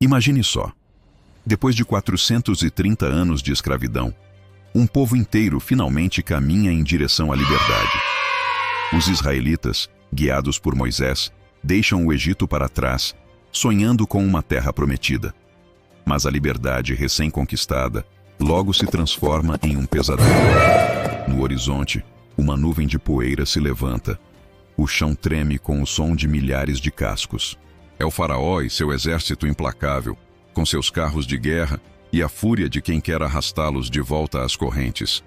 Imagine só. Depois de 430 anos de escravidão, um povo inteiro finalmente caminha em direção à liberdade. Os israelitas, guiados por Moisés, deixam o Egito para trás, sonhando com uma terra prometida. Mas a liberdade recém-conquistada logo se transforma em um pesadelo. No horizonte, uma nuvem de poeira se levanta. O chão treme com o som de milhares de cascos. É o faraó e seu exército implacável, com seus carros de guerra e a fúria de quem quer arrastá-los de volta às correntes.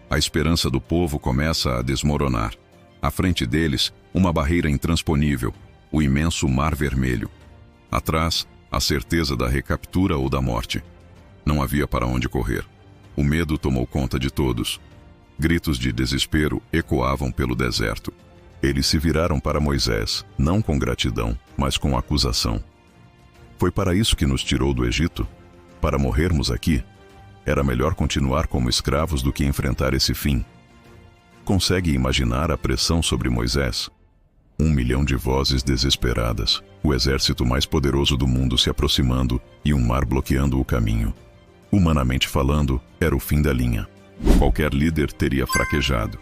A esperança do povo começa a desmoronar. À frente deles, uma barreira intransponível, o imenso Mar Vermelho. Atrás, a certeza da recaptura ou da morte. Não havia para onde correr. O medo tomou conta de todos. Gritos de desespero ecoavam pelo deserto. Eles se viraram para Moisés, não com gratidão, mas com acusação. Foi para isso que nos tirou do Egito? Para morrermos aqui? Era melhor continuar como escravos do que enfrentar esse fim. Consegue imaginar a pressão sobre Moisés? 1 milhão de vozes desesperadas, o exército mais poderoso do mundo se aproximando e um mar bloqueando o caminho. Humanamente falando, era o fim da linha. Qualquer líder teria fraquejado.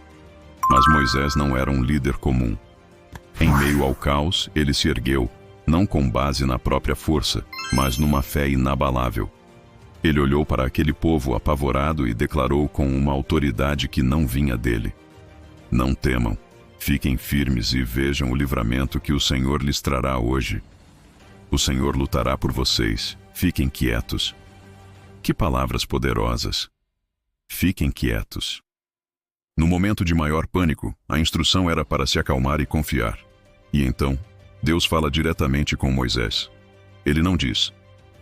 Mas Moisés não era um líder comum. Em meio ao caos, ele se ergueu, não com base na própria força, mas numa fé inabalável. Ele olhou para aquele povo apavorado e declarou com uma autoridade que não vinha dele: Não temam, fiquem firmes e vejam o livramento que o Senhor lhes trará hoje. O Senhor lutará por vocês, fiquem quietos. Que palavras poderosas! Fiquem quietos. No momento de maior pânico, a instrução era para se acalmar e confiar. E então, Deus fala diretamente com Moisés. Ele não diz: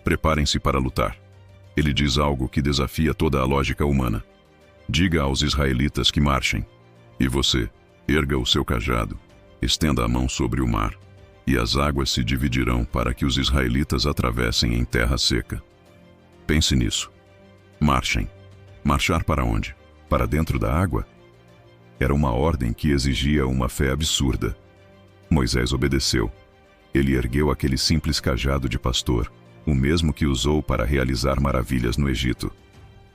preparem-se para lutar. Ele diz algo que desafia toda a lógica humana. Diga aos israelitas que marchem. E você, erga o seu cajado, estenda a mão sobre o mar, e as águas se dividirão para que os israelitas atravessem em terra seca. Pense nisso. Marchem. Marchar para onde? Para dentro da água? Era uma ordem que exigia uma fé absurda. Moisés obedeceu. Ele ergueu aquele simples cajado de pastor, o mesmo que usou para realizar maravilhas no Egito.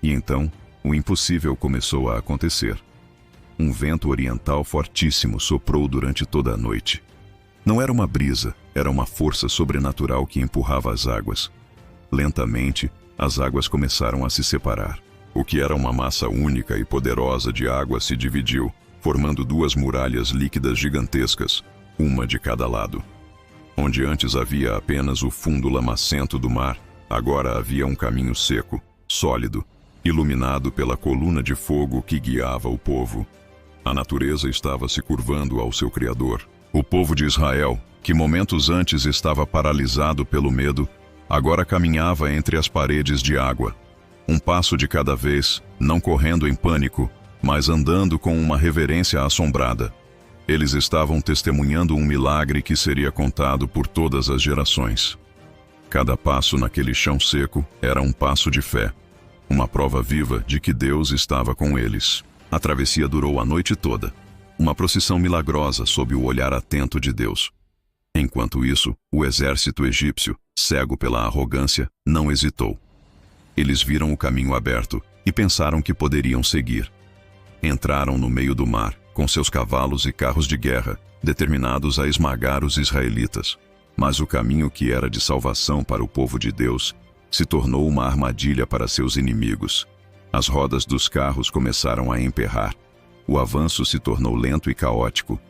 E então, o impossível começou a acontecer. Um vento oriental fortíssimo soprou durante toda a noite. Não era uma brisa, era uma força sobrenatural que empurrava as águas. Lentamente, as águas começaram a se separar. O que era uma massa única e poderosa de água se dividiu, formando duas muralhas líquidas gigantescas, uma de cada lado. Onde antes havia apenas o fundo lamacento do mar, agora havia um caminho seco, sólido, iluminado pela coluna de fogo que guiava o povo. A natureza estava se curvando ao seu Criador. O povo de Israel, que momentos antes estava paralisado pelo medo, agora caminhava entre as paredes de água. Um passo de cada vez, não correndo em pânico, mas andando com uma reverência assombrada. Eles estavam testemunhando um milagre que seria contado por todas as gerações. Cada passo naquele chão seco era um passo de fé, uma prova viva de que Deus estava com eles. A travessia durou a noite toda, uma procissão milagrosa sob o olhar atento de Deus. Enquanto isso, o exército egípcio, cego pela arrogância, não hesitou. Eles viram o caminho aberto e pensaram que poderiam seguir. Entraram no meio do mar, com seus cavalos e carros de guerra, determinados a esmagar os israelitas. Mas o caminho que era de salvação para o povo de Deus se tornou uma armadilha para seus inimigos. As rodas dos carros começaram a emperrar. O avanço se tornou lento e caótico.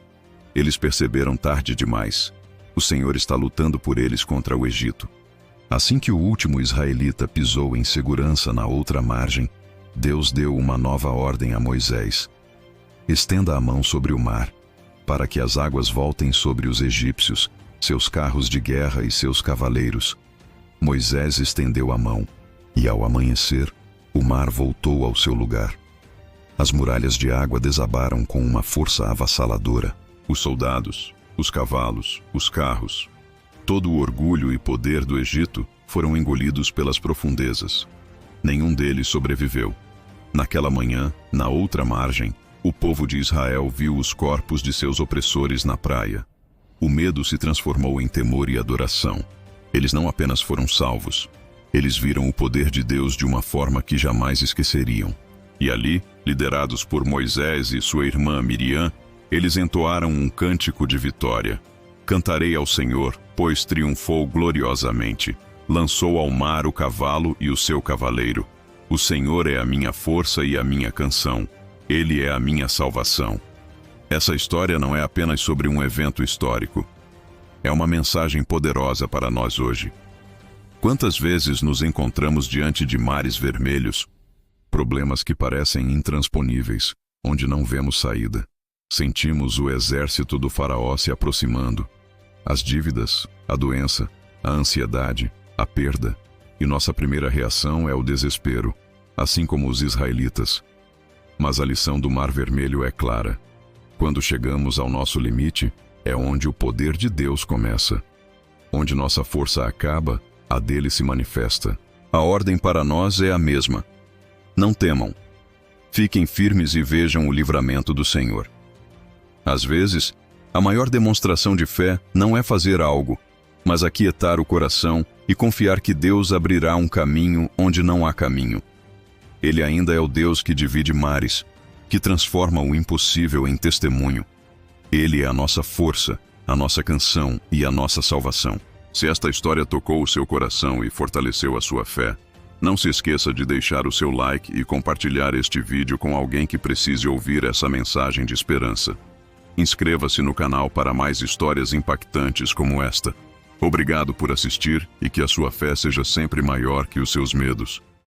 Eles perceberam tarde demais. O Senhor está lutando por eles contra o Egito. Assim que o último israelita pisou em segurança na outra margem, Deus deu uma nova ordem a Moisés. Estenda a mão sobre o mar, para que as águas voltem sobre os egípcios, seus carros de guerra e seus cavaleiros. Moisés estendeu a mão, e ao amanhecer, o mar voltou ao seu lugar. As muralhas de água desabaram com uma força avassaladora. Os soldados, os cavalos, os carros, todo o orgulho e poder do Egito foram engolidos pelas profundezas. Nenhum deles sobreviveu. Naquela manhã, na outra margem, o povo de Israel viu os corpos de seus opressores na praia. O medo se transformou em temor e adoração. Eles não apenas foram salvos, eles viram o poder de Deus de uma forma que jamais esqueceriam. E ali, liderados por Moisés e sua irmã Miriam, eles entoaram um cântico de vitória. Cantarei ao Senhor, pois triunfou gloriosamente. Lançou ao mar o cavalo e o seu cavaleiro. O Senhor é a minha força e a minha canção. Ele é a minha salvação. Essa história não é apenas sobre um evento histórico. É uma mensagem poderosa para nós hoje. Quantas vezes nos encontramos diante de mares vermelhos, problemas que parecem intransponíveis, onde não vemos saída. Sentimos o exército do faraó se aproximando. As dívidas, a doença, a ansiedade, a perda. E nossa primeira reação é o desespero, assim como os israelitas. Mas a lição do Mar Vermelho é clara. Quando chegamos ao nosso limite, é onde o poder de Deus começa. Onde nossa força acaba, a dele se manifesta. A ordem para nós é a mesma. Não temam. Fiquem firmes e vejam o livramento do Senhor. Às vezes, a maior demonstração de fé não é fazer algo, mas aquietar o coração e confiar que Deus abrirá um caminho onde não há caminho. Ele ainda é o Deus que divide mares, que transforma o impossível em testemunho. Ele é a nossa força, a nossa canção e a nossa salvação. Se esta história tocou o seu coração e fortaleceu a sua fé, não se esqueça de deixar o seu like e compartilhar este vídeo com alguém que precise ouvir essa mensagem de esperança. Inscreva-se no canal para mais histórias impactantes como esta. Obrigado por assistir e que a sua fé seja sempre maior que os seus medos.